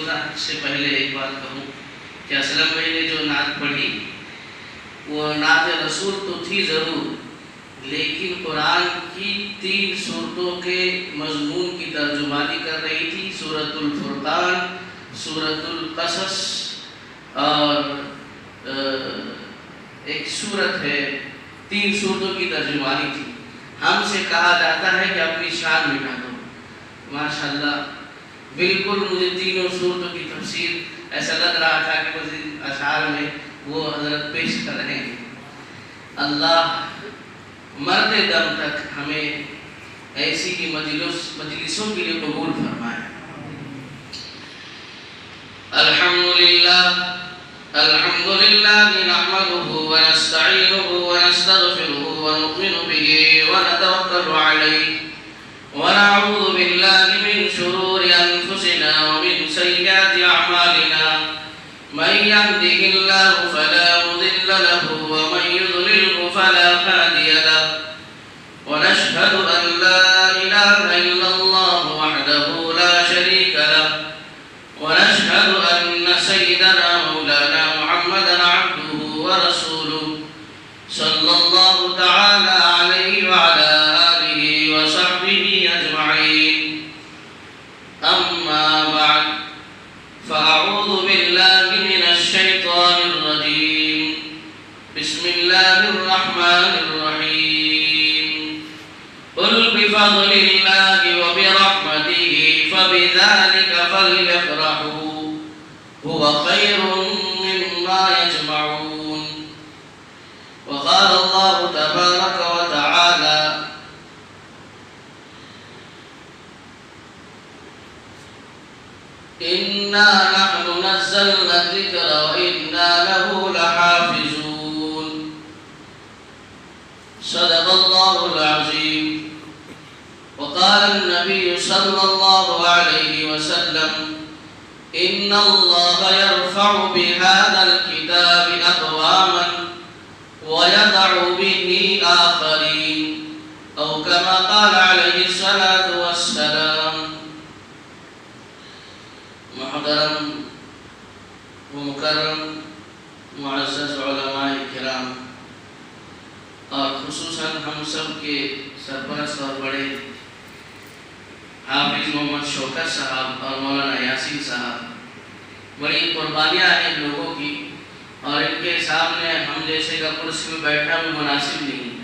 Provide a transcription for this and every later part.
گزرنا سے پہلے ایک بات کہوں کہ اسلم بھائی نے جو نعت پڑھی وہ نعت رسول تو تھی ضرور، لیکن قرآن کی 3 صورتوں کے مضمون کی ترجمانی کر رہی تھی، سورۃ الفرقان، سورۃ القصص اور ایک سورت ہے، 3 صورتوں کی ترجمانی تھی۔ ہم سے کہا جاتا ہے کہ اپنی شان مٹا دو۔ ماشاءاللہ بالکل مجھے 3 صورتوں کی تفسیر ایسا لگ رہا تھا کہ مزید اشعار میں وہ حضرت پیش کر رہے ہیں۔ اللہ مرتے دم تک ہمیں ایسی کی مجلسوں کے لیے قبول فرمائے۔ الحمدللہ نحمده ونستعینه ونستغفره ونؤمن به ونتوکل علیہ ونعوذ باللہ من شرور انفسنا ومن سیئات اعمالنا من يهده الله فلا مضل له ومن يضلله فلا هادي له ونشهد أن لا إله إلا الله وحده لا شريك له ونشهد أن سيدنا مولانا محمدا عبده ورسوله صلى الله تعالى عليه وعلى آله وصحبه أجمعين، أما بعد فأعوذ بالله من الشيطان الرجيم، بسم الله الرحمن الرحيم، قل بفضل الله وبرحمته فبذلك فليفرحوا هو خير مما يجمعون، وقال الله تبارك وتعالى إنا نحن نزلنا الذكر وإنا له لحافظون، صدق الله العظيم، وقال النبي صلى الله عليه وسلم إن الله يرفع بهذا الكتاب أقواما ويضع به آخرين، أو كما قال عليه الصلاة والسلام۔ محترم و مکرم معزز علماء کرام اور خصوصاً ہم سب کے سرپرست اور بڑے حافظ محمد شوکت صاحب اور مولانا یاسین صاحب، بڑی قربانیاں ہیں ان لوگوں کی، اور ان کے سامنے ہم جیسے کا کرسی میں بیٹھنا بھی مناسب نہیں ہے۔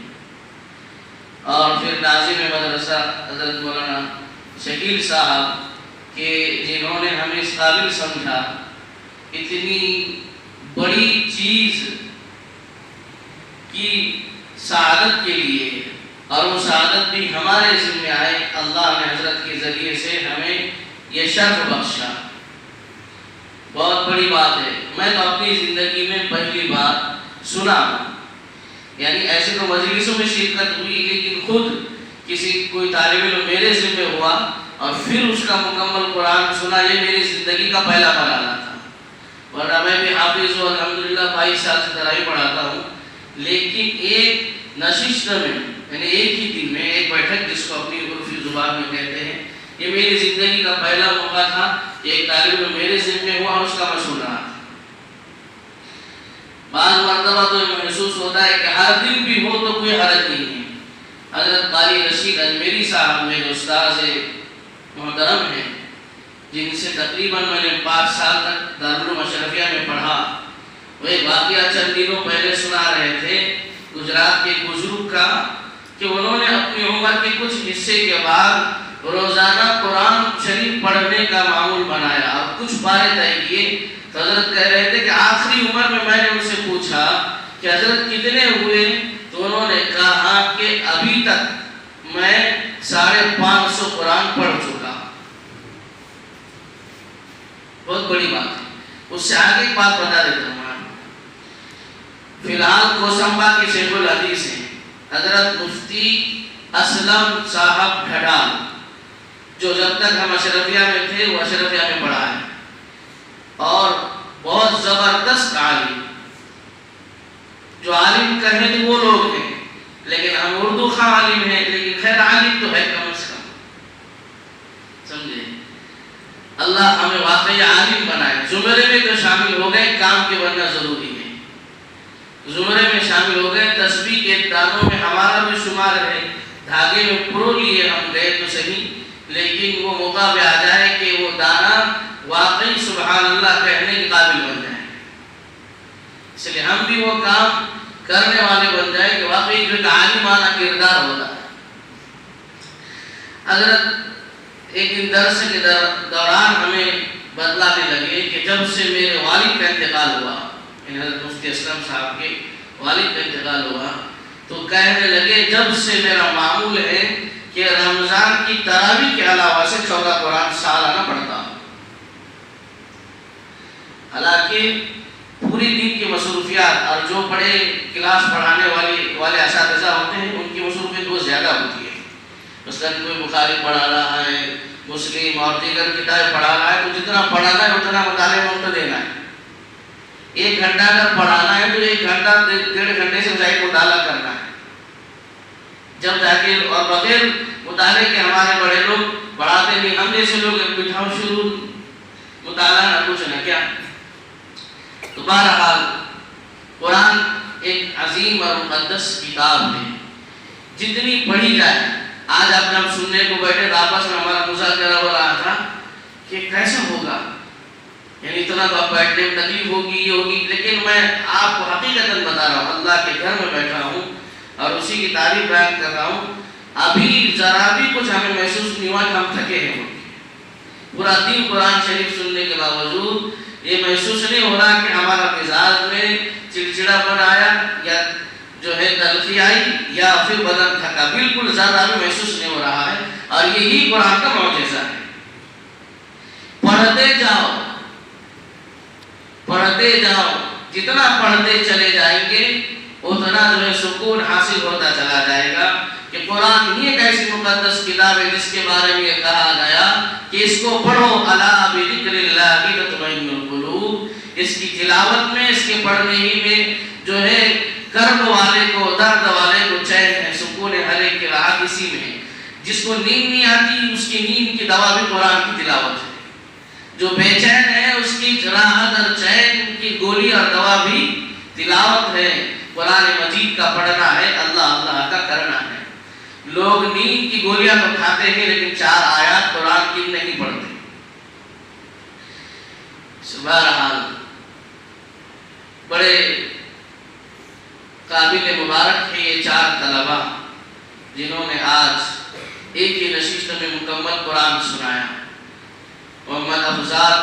اور پھر ناظم مدرسہ حضرت مولانا شکیل صاحب کہ جنہوں نے ہمیں اس قابل سمجھا اتنی بڑی چیز کی سعادت کے لیے، اور وہ سعادت بھی ہمارے ذمہ آئے، اللہ نے حضرت کے ذریعے سے ہمیں یہ شرف بخشا، بہت بڑی بات ہے۔ میں تو اپنی زندگی میں پہلی بار سنا ہوں، یعنی ایسے تو مجلسوں میں شرکت ہوئی، لیکن خود کسی کوئی طالب علم میرے ذمہ ہوا اور پھر اس کا مکمل قرآن سنا، یہ میری زندگی کا پہلا مرحلہ تھا۔ ورنہ میں بھی حافظ ہوں، الحمدللہ 22 سال سے تراویح پڑھاتا ہوں، لیکن ایک نشست میں یعنی ایک ہی دن میں ایک بیٹھک جس کو اپنی عرفی زبان میں کہتے ہیں، یہ میری زندگی کا پہلا موقع تھا۔ ایک طالب علم میرے ذمہ ہوا اور اس کا میں سن رہا تھا۔ بعض مرتبہ تو محسوس ہوتا ہے کہ ہر دن بھی ہو تو کوئی حرج نہیں ہے۔ حضرت قاری رشید اجمیری صاحب میرے استاذ محترم ہیں، جن سے تقریباً میں نے 5 سال تک دارالعلوم اشرفیہ میں پڑھا، وہ ایک واقعہ چند دنوں پہلے سنا رہے تھے گجرات کے بزرگ کا، کہ انہوں نے اپنی عمر کے کچھ حصے کے بعد روزانہ قرآن شریف پڑھنے کا معمول بنایا اور کچھ پارے طے کیے۔ تو حضرت کہہ رہے تھے کہ آخری عمر میں میں نے ان سے پوچھا کہ حضرت کتنے ہوئے، تو انہوں نے کہا کہ ابھی تک میں 550 قرآن پڑھ چکا۔ بہت بڑی بات ہے۔ اس سے آگے ایک بات بتا دیتا ہوں۔ فی الحال کوسمبا کے شیخ الحدیث ہیں حضرت مفتی اسلم صاحب ڈھڈال، جو جب تک ہم اشرفیہ میں تھے وہ اشرفیہ میں پڑھا ہے، اور بہت زبردست عالم، جو عالم کہیں تو وہ لوگ ہیں، لیکن ہم اردو خواہ عالم ہیں، لیکن خیر عالم تو ہے کم از کم، سمجھے۔ اللہ ہمیں واقعی عالم بنائے. زمرے میں تو شامل ہو گئے, کام کے بننا ضروری ہے. زمرے میں شامل ہو گئے, تسبیح کے دانوں میں ہمارا بھی شمار ہے, دھاگے میں پرو لیے ہم گئے تو صحیح, لیکن وہ موقع پہ آ جائے کہ وہ دانا واقعی سبحان اللہ کہنے کے قابل بن جائے. اس لیے ہم بھی وہ کام کرنے والے بن جائے کہ واقعی جو ایک عالمانہ کردار ہوتا ہے. حضرت ایک دن درس کے دوران ہمیں بتلانے لگے کہ جب سے میرے والد کا انتقال ہوا, حضرت مفتی اسلم صاحب کے والد کا انتقال ہوا, تو کہنے لگے جب سے میرا معمول ہے کہ رمضان کی تراویح کے علاوہ سے 14 قرآن سالانہ پڑھتا ہوں. حالانکہ پوری دن کی مصروفیات اور جو بڑے کلاس پڑھانے والے اساتذہ ہوتے ہیں ان کی مصروفیت بہت زیادہ ہوتی ہے. مثلا کوئی بخاری پڑھا رہا ہے, مسلم اور دیگر کتابیں پڑھا رہا ہے, تو جتنا پڑھانا ہے اتنا مطالعے میں وقت دینا ہے. 1 گھنٹہ اگر پڑھانا ہے تو 1 گھنٹہ 1.5 گھنٹے سے زائد مطالعہ کرنا ہے. جب جا کے اور بغیر مطالعے کے ہمارے بڑے لوگ پڑھاتے نہیں, ہم جیسے لوگ بٹھاؤ شروع مطالعہ نہ کچھ نہ کیا. تو بہرحال قرآن ایک عظیم اور مقدس کتاب ہے, جتنی پڑھی جائے. آج آپ جب سننے کو بیٹھے تو آپس میں ہمارا مذاکرہ ہو رہا تھا کہ کیسا ہوگا, یعنی اتنا تو آپ بیٹھنے میں تکلیف ہوگی, یہ ہوگی, لیکن میں آپ کو حقیقتاً بتا رہا ہوں, اللہ کے گھر میں بیٹھا ہوں اور اسی کی تعریف بیان کر رہا ہوں. ابھی ذرا بھی کچھ ہمیں محسوس نہیں ہوا کہ ہم تھکے ہیں. پورا دن قرآن شریف سننے کے باوجود یہ محسوس نہیں ہو رہا کہ ہمارا مزاج میں چڑچڑا پن آیا یا جو ہے تلخی آئی یا پھر بدن تھکا. بالکل ذرا بھی محسوس نہیں ہو رہا ہے, اور یہی قرآن کا معجزہ ہے. پڑھتے جاؤ پڑھتے جاؤ, جتنا پڑھتے چلے جائیں گے اتنا جو ہے سکون حاصل ہوتا چلا جائے گا. کہ قرآن ہی ایک ایسی مقدس کتاب ہے جس کے بارے میں یہ کہا گیا کہ اس کو پڑھو, الا بذکر اللہ تطمئن القلوب. اس کی تلاوت میں, اس کے پڑھنے ہی میں جو ہے کرب والے کو, درد والے کو چین ہے, سکون ہے, ہر ایک کی راحت اسی میں ہے. جس کو نیند نہیں آتی اس کی نیند کی دوا بھی قرآن کی تلاوت ہے. جو بے چین ہے اس کی راحت اور چین کی گولی اور دوا بھی تلاوت ہے. قرآن مجید کا پڑھنا ہے, اللہ اللہ کا کرنا ہے. لوگ نیند کی گولیاں تو کھاتے ہیں لیکن 4 آیات قرآن کی نہیں پڑھتے. بہرحال بڑے قابل مبارک ہے یہ 4 طلبہ جنہوں نے آج ایک ہی نشست میں مکمل قرآن سنایا. محمد افضال,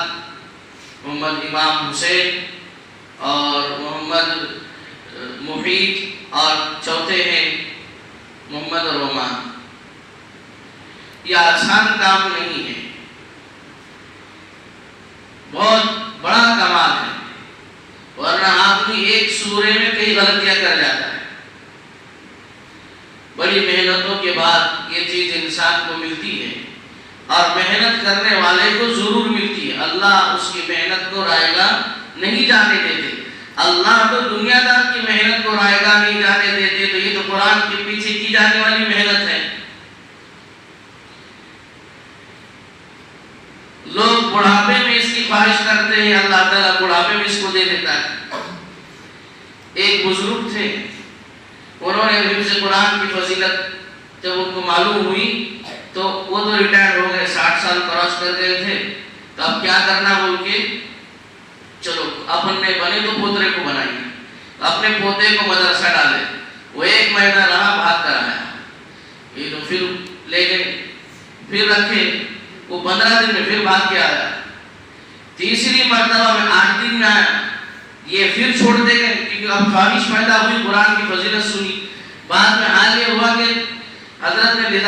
محمد امام حسین اور محمد محیط, اور چوتھے ہیں محمد رومان. یہ آسان کام نہیں ہے, بہت بڑا کمال ہے, ورنہ آدمی ایک سورے میں کئی غلطیاں کر جاتا ہے. بڑی محنتوں کے بعد یہ چیز انسان کو ملتی ہے, اور محنت کرنے والے کو ضرور ملتی ہے. اللہ اس کی محنت کو رائے گا نہیں جانے دیتے. اللہ تو دنیا دار کی محنت کو رائے گا نہیں جانے دیتے, تو یہ تو قرآن کے پیچھے کی جانے والی محنت ہے. لوگ بڑھاپے میں اس کی خواہش کرتے ہیں, اللہ تعالیٰ بڑھاپے میں اس کو دے دیتا ہے. ایک بزرگ تھے, انہوں نے حفظ قرآن کی فضیلت جب ان کو معلوم ہوئی تو وہ تو ریٹائر ہو گئے, 60 سال کراس کر گئے تھے. تو اب کیا کرنا بول کے, چلو اپن نے بنے تو پوترے کو بنائیں, اپنے پوتے کو مدرسہ ڈالے. وہ 1 مہینہ رہا, بھاگ کر آیا. یہ تو پھر لے گئے, پھر رکھے, وہ 15 دن میں پھر بھاگ کے آیا. تیسری مرتبہ میں 8 دن میں آیا, یہ پھر چھوڑ دے گئے کیونکہ اب خواہش پیدا ہوئی, قرآن کی فضیلت سنی. بعد میں حال یہ ہوا کہ حضرت نے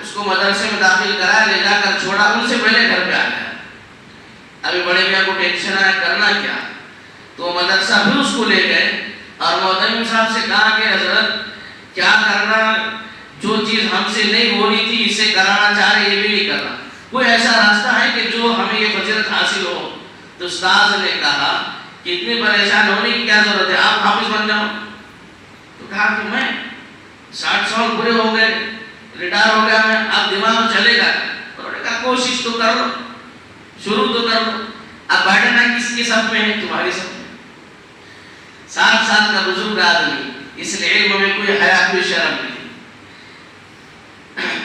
اس کو مدرسے میں داخل کرایا, لے جا کر چھوڑا, ان سے پہلے گھر پہ آ گیا. ابھی بڑے میاں کو ٹینشن آیا کرنا کیا, تو مدرسہ پھر اس کو لے گئے اور معتمد صاحب سے کہا کہ حضرت کیا کرنا, جو چیز ہم سے نہیں ہو رہی تھی اسے کرانا چاہ رہے, یہ بھی نہیں کرنا, کوئی ایسا راستہ ہے کہ جو ہمیں یہ فضیلت حاصل ہو. تو استاد نے کہا کہ اتنی پریشان ہونے کی کیا ضرورت ہے, آپ حافظ بن جاؤ. تو کہا کہ میں 60 سال پورے ہو گئے, ریٹائر ہو گیا میں, اب دماغ چلے گا. انہوں نے کہا کوشش تو کر لو. شروع تو کر دو. اب بیٹھنا کس کے صف میں ہے؟ تمہاری صف میں. 60 سال کا بزرگ آدمی، اس لیے علم میں کوئی حیا کوئی شرم نہیں.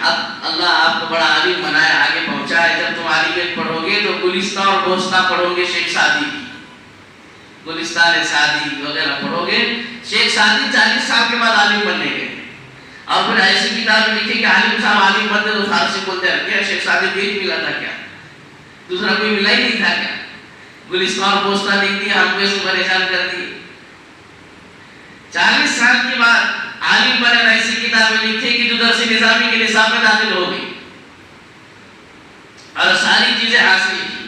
اب اللہ آپ کو بڑا عالم بنایا، آگے پہنچائے. جب تم عالمیت پڑھو گے تو گلستان اور بوستہ پڑھو گے شیخ سعدی کی، گلستان سعدی وغیرہ پڑھو گے. شیخ سعدی 40 سال کے بعد عالم بننے گئے، اور پھر ایسی کتابیں لکھی کہ عالم صاحب عالم بنتے تو فارسی بولتے ہیں. کیا شیخ سعدی بیچ ملا تھا کیا؟ دوسرا کوئی ملا ہی نہیں تھا کیا؟ گلستان اور بوستہ لکھ دیا، ہم کو اس کو پریشان کر دیے. 40 سال کے بعد عالم بنے، ایسی کتابیں لکھی کہ جو درس نظامی کے نصاب میں داخل ہو گئی اور ساری چیزیں حاصل کی.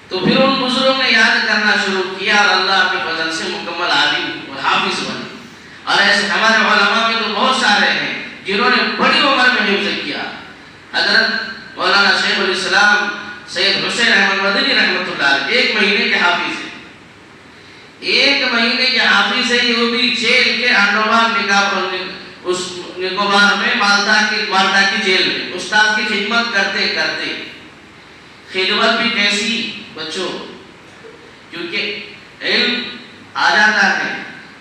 تو پھر ان بزرگوں نے یاد کرنا شروع کیا اور اللہ کے فضل سے مکمل عالم اور حافظ بنے. اور ایسے ہمارے علماء میں تو بہت سارے ہیں جنہوں نے بڑی عمر میں حفظ کیا. حضرت مولانا شیخ الاسلام سید حسین احمد مدنی رحمۃ اللہ علیہ 1 مہینے کے حافظ ہیں. 1 مہینے کے حافظ ہے، وہ بھی جیل کے انڈمان نکوبار میں مالٹا کی جیل میں استاد کی خدمت کرتے کرتے. خدمت بھی کیسی بچوں، کیونکہ علم آ جاتا ہے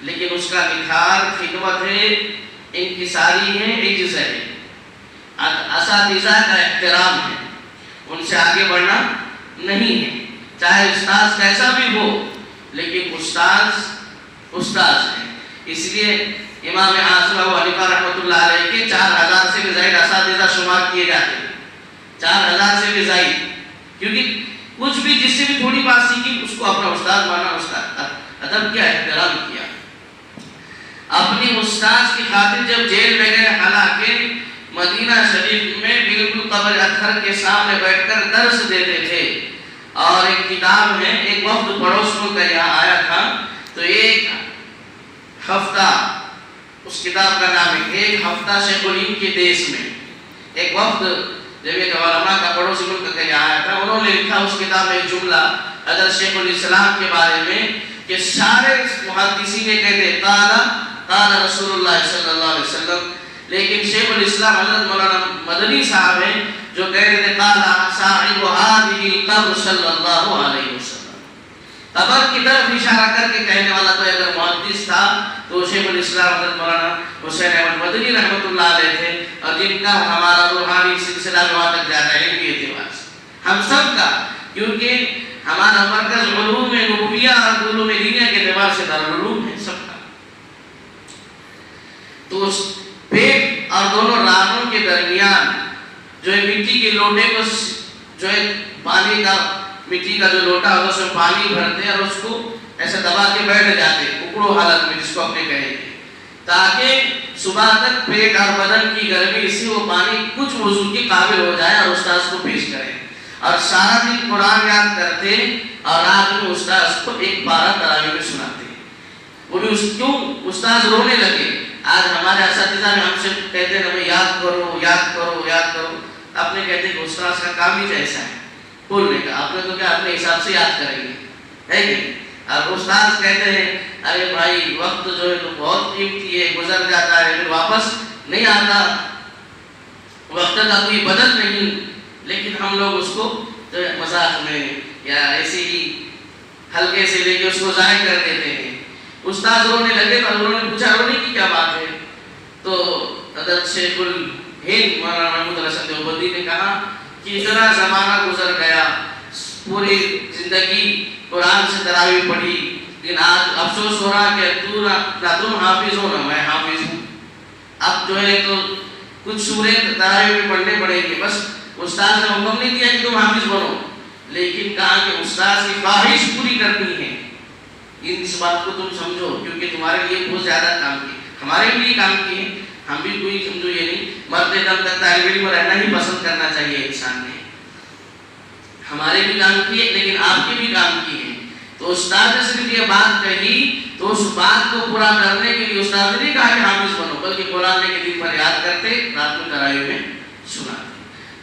لیکن اس کا نکھار خدمت ہے، انکساری ہے، عجز ہے، اساتذہ کا احترام ہے، ان سے آگے بڑھنا نہیں ہے. چاہے استاد کیسا بھی ہو لیکن استاد ہے. اس لیے امام اعظم ابو حنیفہ رحمۃ اللہ علیہ کے 4000 سے بھی زائد اساتذہ شمار کیے جاتے ہیں. 4000 سے بھی زائد، کیونکہ کچھ بھی جس سے بھی تھوڑی بات سیکھی اس کو اپنا استاد مانا، اس کا ادب کیا، احترام کیا. اپنی استاد کی خاطر جب جیل میں گئے، حالانکہ مدینہ شریف میں بالکل قبر اطہر کے سامنے بیٹھ کر درس دیتے تھے. اور ایک کتاب ہے، ایک وفد پڑوس ملک کا یہاں آیا تھا، تو 1 ہفتہ، اس کتاب کا نام ہے 1 ہفتہ شیخ الہند کے دیس میں. ایک وفد جب ایک علماء کا پڑوسی ملک کا یہاں آیا تھا، انہوں نے لکھا اس کتاب میں ایک جملہ حضرت شیخ الاسلام کے بارے میں کہ سارے محدثین کہتے قال رسول اللہ صلی اللہ علیہ وسلم، لیکن شیخ الاسلام حضرت مولانا مدنی صاحب ہیں جو کہہ رہے تھے قال صاحب هذه القبر صلی اللہ علیہ وسلم. قبر کی طرف اشارہ کر کے کہنے والا تو اگر محدث تھا تو شیخ الاسلام حضرت مولانا حسین احمد مدنی رحمۃ اللہ علیہ تھے، اور جن کا ہمارا روحانی سلسلہ وہاں تک جاتا ہے علمی اعتبار سے ہم سب کا، کیونکہ ہمارا مرکز علوم نبویہ اور علوم دینیہ کے اعتبار سے دارالعلوم ہے سب کا. تو اس پیٹ اور دونوں رانوں کے درمیان جو ہے مٹی کے لوٹے کو، جو ہے پانی کا، مٹی کا جو لوٹا ہوگا اس میں پانی بھرتے اور اس کو ایسے دبا کے بیٹھ جاتے اکڑو حالت میں، جس کو اپنے کہیں گے، تاکہ صبح تک پیٹ اور بدن کی گرمی سے وہ پانی کچھ وضو کے قابل ہو جائے اور استاذ کو پیش کریں. اور سارا دن قرآن یاد کرتے اور رات میں استاذ کو 1 پارہ تراویح میں سناتے. وہ بھی کیوں استاذ رونے لگے. آج ہمارے اساتذہ میں ہم سے کہتے ہیں ہمیں یاد کرو یاد کرو یاد کرو. آپ نے کہتے ہیں کہ استاذ کا کام ہی ایسا ہے بولنے کا، آپ نے تو کیا اپنے حساب سے یاد کریں گے، ہے کہ؟ اور استاذ کہتے ہیں ارے بھائی وقت جو ہے تو بہت قیمتی ہے، گزر جاتا ہے پھر واپس نہیں آتا، وقت کا کوئی بدل نہیں. لیکن ہم لوگ اس کو مذاق میں یا ایسے ہی ہلکے سے لے کے اس کو ضائع کر دیتے ہیں. استاد رونے لگے تو انہوں نے پوچھا رونے کی کیا بات ہے؟ تو حضرت شیخ الہند مولانا محمود الحسن دیوبندی نے کہا کہ اتنا زمانہ گزر گیا، پوری زندگی قرآن سے تراویح پڑھی، لیکن آج افسوس ہو رہا کہ نہ تم حافظ ہو نہ میں حافظ ہوں. اب جو ہے تو کچھ سورے تراویح میں پڑھنے پڑیں گے. بس استاد نے حکم نہیں دیا کہ تم حافظ بنو، لیکن کہا کہ استاد کی خواہش پوری کرنی ہے. اس بات کو تم سمجھو کیونکہ تمہارے لیے بہت زیادہ کام کی، ہمارے لیے کام کی ہے. ہم بھی کوئی سمجھو یہ نہیں مرتے دم تک طالب علم رہنا ہی پسند کرنا چاہیے انسان نے. ہمارے بھی کام کی ہے لیکن آپ کے بھی کام کی ہے. تو استاد نے صرف یہ بات کہی تو اس بات کو پورا کرنے کے لیے استاد نے نہیں کہا کہ حافظ بنو، بلکہ قرآن کے دن پر یاد کرتے رات میں تراویح میں سناتے.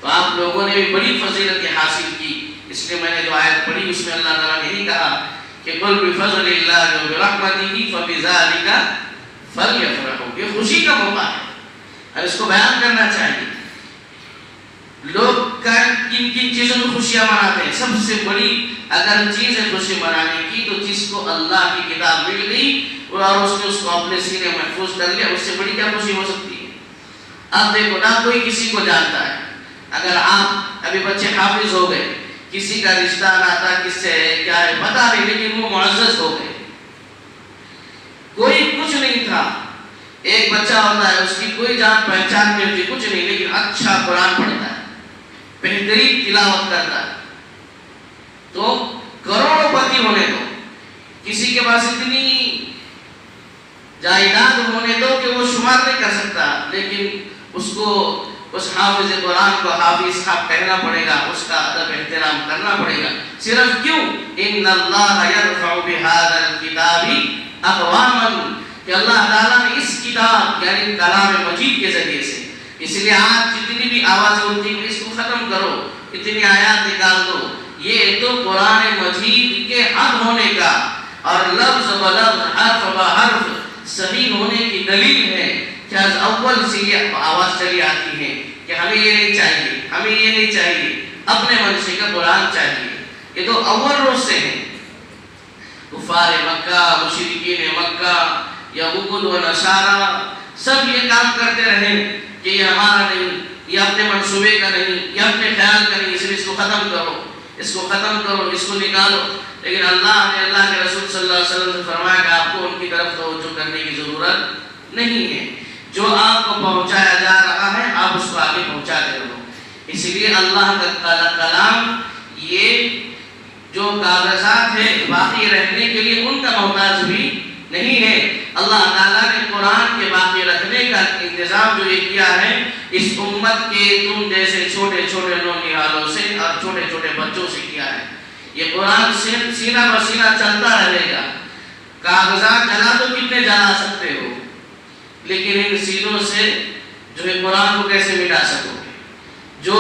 تو آپ لوگوں نے بھی بڑی فضیلت حاصل کی. اس لیے میں نے جو آیت پڑھی اس میں اللہ تعالیٰ نے یہی کہا کہ قل بفضل اللہ وبرحمتہ فبذلک فلیفرحوا. یہ خوشی کا موقع ہے اور اس کو بیان کرنا چاہیے. لوگ کن کن چیزوں میں خوشیاں مناتے ہیں؟ سب سے بڑی اگر چیز ہے خوشی منانے کی تو جس کو اللہ کی کتاب مل گئی اور اس نے اس کو اپنے سینے محفوظ کر لیا، اس سے بڑی کیا خوشی ہو سکتی ہے؟ اب دیکھو نہ کوئی کسی کو جانتا ہے، اگر آپ ابھی بچے حافظ ہو گئے، کسی کا رشتہ ناتا کس سے ہے کیا ہے پتا نہیں، لیکن وہ معزز ہو گئے. کوئی کچھ نہیں تھا، ایک بچہ ہوتا ہے اس کی کوئی جان پہچان نہیں ہوتی، کچھ نہیں، لیکن اچھا قرآن پڑھتا ہے، بہترین تلاوت کرتا ہے، تو کروڑوں پتی ہونے دو، کسی کے پاس اتنی جائیداد ہونے دو کہ وہ شمار نہیں کر سکتا، لیکن اس کو اس حافظ قرآن کو حافظ صاحب کہنا پڑے گا، اس کا ادب احترام کرنا پڑے گا. صرف کیوں؟ ان اللہ یرفع بہذا الکتاب اقواما، کہ اللہ تعالیٰ نے اس کتاب یعنی کلام مجید کے ذریعے سے، اس لیے آج جتنی بھی آوازیں ہوتی ہیں اس کو ختم کرو، اتنی آیات نکال دو، یہ تو قرآن مجید کے حق ہونے کا اور لفظ بلفظ حرف بحرف صحیح ہونے کی دلیل ہے کہ اول سے یہ آواز چلی آتی ہے کہ ہمیں یہ نہیں چاہیے، ہمیں یہ نہیں چاہیے، اپنے منشے کا قرآن چاہیے. یہ تو اول روز سے ہے. کفار مکہ، مشرکین مکہ، یہود و نصارہ سب یہ کام کرتے رہے کہ یہ ہمارا نہیں، یہ اپنے منصوبے کا نہیں، یہ اپنے خیال کا نہیں، اس کو ختم کرو، اس کو ختم کرو، اس کو نکالو. لیکن اللہ نے، اللہ کے رسول صلی اللہ علیہ وسلم سے فرمایا کہ آپ کو ان کی طرف توجہ کرنے کی ضرورت نہیں ہے، جو آپ کو پہنچایا جا رہا ہے آپ اس کو آگے پہنچاتے رہو. اس لیے اللہ کا کلام یہ جو کاغذات ہے باقی رہنے کے لیے ان کا محتاج بھی نہیں ہے. اللہ تعالیٰ نے قرآن کے باقی رکھنے کا انتظام جو یہ کیا ہے اس امت کے تم جیسے چھوٹے چھوٹے نونہالوں سے اور چھوٹے چھوٹے بچوں سے کیا ہے. یہ قرآن سینہ بسینہ چلتا رہے گا. کاغذات جلا تو کتنے جلا سکتے ہو، لیکن ان سینوں سے جو ہے قرآن کو کیسے مٹا سکو گے؟ جو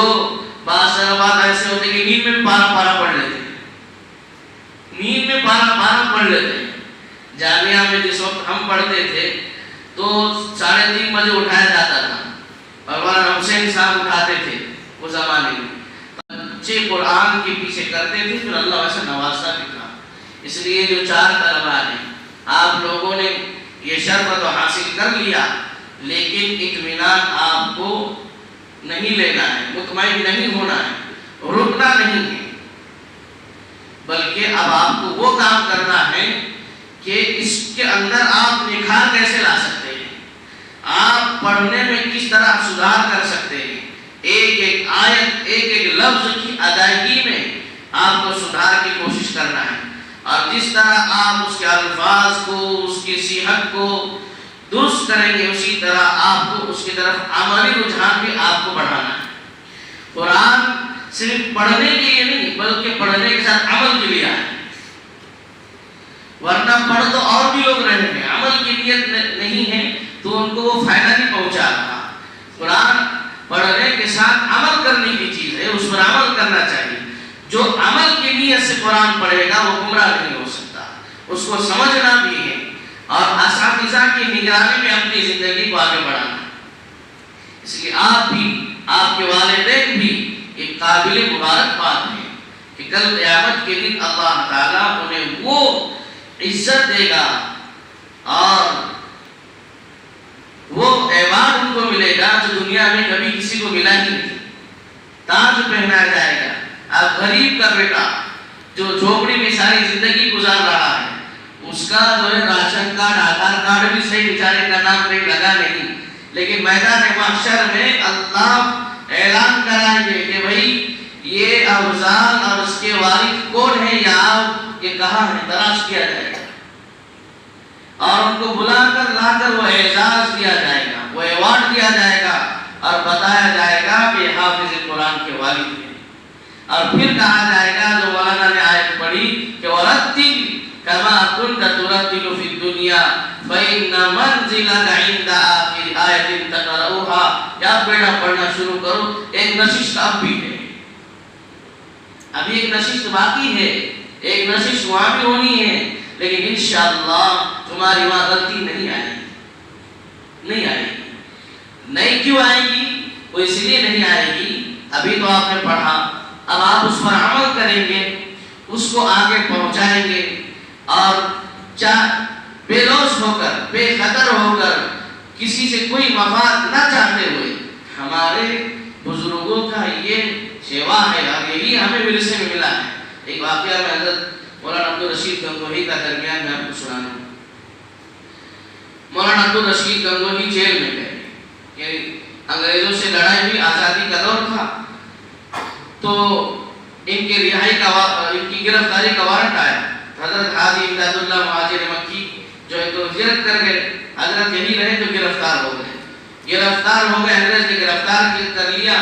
بعض بات ایسے ہوتے کہ نیند میں پارا پارا پڑھ لیتے ہیں، نیند میں پارا پارا پڑھ لیتے ہیں. جامعہ میں جس وقت ہم پڑھتے تھے تو 3:30 بجے اٹھایا جاتا تھا اور مولانا حسین صاحب اٹھاتے تھے. وہ زمانے میں بچے قرآن کے پیچھے کرتے تھے، پھر اللہ ویسا نوازتا بھی تھا. اس لیے جو 4 طلبہ ہیں آپ لوگوں نے یہ شرف تو حاصل کر لیا، لیکن اطمینان آپ کو نہیں لینا ہے، مطمئن نہیں ہونا ہے، رکنا نہیں ہے، بلکہ اب آپ کو وہ کام کرنا ہے کہ اس کے اندر آپ نکھار کیسے لا سکتے ہیں، آپ پڑھنے میں کس طرح سدھار کر سکتے ہیں، ایک ایک آیت ایک ایک لفظ کی ادائیگی میں آپ کو سدھار کی کوشش کرنا ہے. اور جس طرح آپ اس کے الفاظ کو، اس کی صحت کو درست کریں گے، اسی طرح آپ کو اس کی طرف عملی رجحان بھی آپ کو بڑھانا ہے. قرآن صرف پڑھنے کے لیے نہیں بلکہ پڑھنے کے ساتھ عمل کے لیے ہے، ورنہ پڑھ تو اور بھی لوگ رہے ہیں، عمل کی نیت نہیں ہے تو ان کو وہ فائدہ نہیں پہنچا رہا. قرآن پڑھنے کے ساتھ عمل کرنے کی چیز ہے، اس پر عمل کرنا چاہیے. جو عمل کی نیت سے قرآن پڑھے گا وہ گمراہ نہیں ہو سکتا، اس کو سمجھنا بھی ہے اور اساتذہ کی نگرانی میں اپنی زندگی کو آگے بڑھانا. اس لیے آپ بھی، آپ کے والدین بھی ایک قابل مبارکباد ہیں کہ کل قیامت کے دن اللہ تعالیٰ انہیں وہ عزت دے گا اور وہ ایوارڈ ان کو ملے گا جو دنیا میں کبھی کسی کو ملا ہی نہیں. تاج پہنایا جائے گا. اب غریب کا بیٹا جو جھوپڑی میں ساری زندگی گزار رہا ہے، اس کا جو ہے راشن کارڈ، آدھار کارڈ بھی صحیح بیچارے کا نام کہیں لگا نہیں، لیکن میدان محشر میں اللہ اعلان کرائیں گے کہ بھائی یہ افضال اور اس کے والد کون ہے، یا آپ یہ کہاں ہے، تلاش کیا جائے گا اور ان کو بلا کر لا کر وہ اعزاز دیا جائے گا، وہ ایوارڈ دیا جائے گا اور بتایا جائے گا کہ حافظ قرآن کے والد ہیں. اور پھر کہا جائے گا جو مولانا نے آیت پڑھی کہ وَرَتِّلْ كَمَا كُنْتَ تُرَتِّلُ فِي الدُّنْيَا فَإِنَّ مَنْزِلَكَ عِنْدَ آخِرِ آیَةٍ تَقْرَؤُهَا. یا بیٹا پڑھنا شروع کرو. ایک نشست اب بھی ہے، ابھی ایک نشست باقی ہے، ایک نشست وہاں بھی ہونی ہے، لیکن انشاءاللہ تمہاری وہاں غلطی نہیں آئے گی. نہیں آئے گی. نہیں کیوں آئے گی؟ وہ اس لیے نہیں آئے گی ابھی تو آپ نے پڑھا، اب آپ اس پر عمل کریں گے، اس کو آگے پہنچائیں گے، اور بے لوث ہو کر، بے خطر ہو کر، کسی سے کوئی مفاد نہ چاہتے ہوئے، ہمارے بزرگوں کا یہ سیوا ہے اور یہی ہمیں ورثے میں ملا ہے۔ ایک واقعہ میں حضرت مولانا عبدالرشید گنگوہی کا درمیان میں آپ کو سنانا ہوں۔ مولانا عبدالرشید گنگوہی جیل میں گئے کہ انگریزوں سے لڑائی ہوئی، آزادی کا دور تھا، تو ان کی رہائی کا، ان کی گرفتاری کا وارنٹ آیا۔ حضرت حاجی امداد اللہ مہاجر مکی جو ہے تو ہجرت کر گئے، حضرت یہی رہے تو گرفتار ہو گئے، انگریز نے گرفتار کر لیا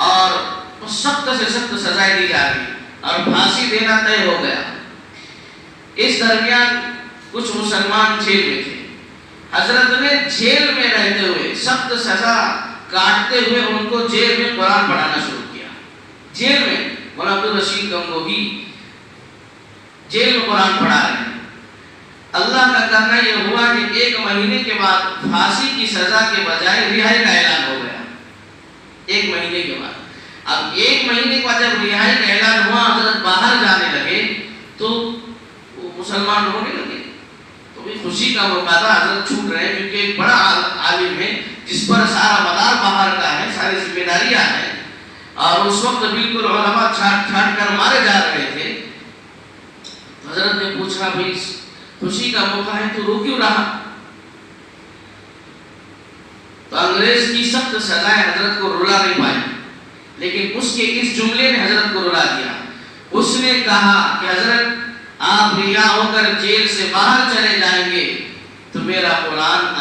اور سخت سے سخت سزائیں دی جا رہی اور پھانسی دینا طے ہو گیا۔ اس درمیان کچھ مسلمان جیل میں تھے، حضرت نے جیل میں رہتے ہوئے، سخت سزا کاٹتے ہوئے ان کو جیل میں قرآن پڑھانا شروع کیا۔ جیل میں مولانا عبدالرشید گنگوہی جیل میں قرآن پڑھا رہے ہیں۔ اللہ کا کرنا یہ ہوا کہ 1 مہینے کے بعد پھانسی کی سزا کے بجائے رہائی کا اعلان ہو گیا۔ 1 مہینے کے بعد، اب 1 مہینے کے بعد جب رہائی کا اعلان ہوا، حضرت باہر جانے لگے تو مسلمان رونے لگے، تو بھی خوشی کا موقع تھا، حضرت چھوٹ رہے ہیں کیونکہ ایک بڑا عالم ہے جس پر سارا مدار باہر کا ہے، ساری ذمہ داریاں ہیں، اور اس وقت بالکل علماء چھاٹ کر مارے جا رہے تھے۔ حضرت نے پوچھا بھائی خوشی کا موقع ہے تو رو کیوں رہا؟ تو انگریز کی سخت سزائیں حضرت کو رلا نہیں پائی، لیکن اس کے اس جملے نے حضرت کو رلا دیا۔ اس نے کہا کہ حضرت آپ رہا ہو کر جیل سے باہر چلے جائیں گے تو میرا قرآن